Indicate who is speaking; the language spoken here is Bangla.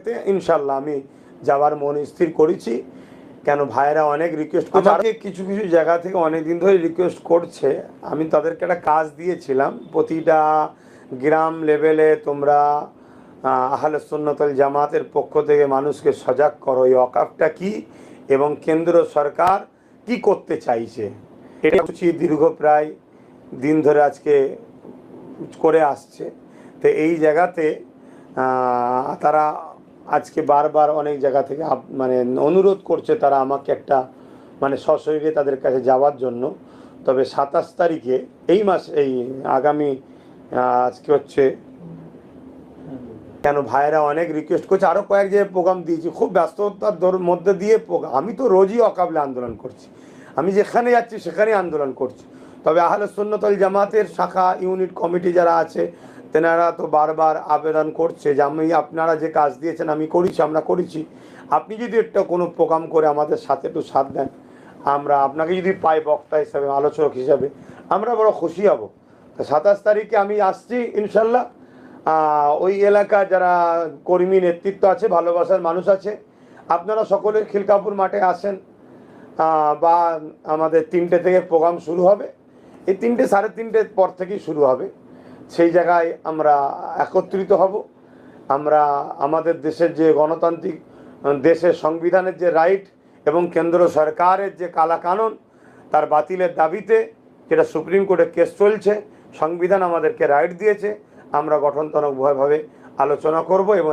Speaker 1: জায়গাতে ইনশাল্লাহ আমি যাওয়ার মন স্থির করেছি। কেন ভাইয়েরা অনেক রিকোয়েস্ট করছে, আমাকে কিছু কিছু জায়গা থেকে অনেক দিন ধরে রিকোয়েস্ট করছে। আমি তাদেরকে একটা কাজ দিয়েছিলাম, প্রতিটা গ্রাম লেভেলে তোমরা আহলে সুন্নাত ওয়াল জামাতের পক্ষ থেকে মানুষকে সজাগ করো এই ওয়াকফটা কি এবং কেন্দ্র সরকার কি করতে চাইছে। এটা দীর্ঘ প্রায় দিন ধরে আজকে করে আসছে। তো এই জায়গাতে তারা আজকে বারবার অনেক জায়গা থেকে মানে অনুরোধ করছে তারা আমাকে একটা মানে সশরীরে তাদের কাছে যাওয়ার জন্য। তবে 27 তারিখে এই মাস এই আগামী আজকে হচ্ছে, কেন ভাইয়েরা অনেক রিকোয়েস্ট করছে, আরও কয়েক জায়গায় প্রোগ্রাম দিয়েছি, খুব ব্যস্ততার মধ্যে দিয়ে প্রোগ্রাম। আমি তো রোজই অকাবলে আন্দোলন করছি, আমি যেখানে যাচ্ছি সেখানেই আন্দোলন করছি। তবে আহলে সুন্নাত ওয়াল জামাতের শাখা ইউনিট কমিটি যারা আছে তেনারা তো বারবার আবেদন করছে যে আমি আপনারা যে কাজ দিয়েছেন আমি করেছি, আমরা করেছি, আপনি যদি একটা কোনো প্রোগ্রাম করে আমাদের সাথে একটু সাথ দেন, আমরা আপনাকে যদি পাই বক্তা হিসাবে আলোচক হিসাবে আমরা বড় খুশি হব। তো 27 তারিখে আমি আসছি ইনশাল্লাহ। ওই এলাকা যারা কর্মী নেতৃত্ব আছে, ভালোবাসার মানুষ আছে, আপনারা সকলে খিলকাপুর মাঠে আসেন। বা আমাদের 3টে থেকে প্রোগ্রাম শুরু হবে, এই 3টে 3:30 পর থেকেই শুরু হবে। সেই জায়গায় আমরা একত্রিত হব। আমরা আমাদের দেশের যে গণতান্ত্রিক দেশের সংবিধানের যে রাইট এবং কেন্দ্র সরকারের যে কালা কানুন তার বাতিলের দাবিতে, যেটা সুপ্রিম কোর্টে কেস চলছে, সংবিধান আমাদেরকে রাইট দিয়েছে, আমরা গঠনতন্ত্রভাবে আলোচনা করব এবং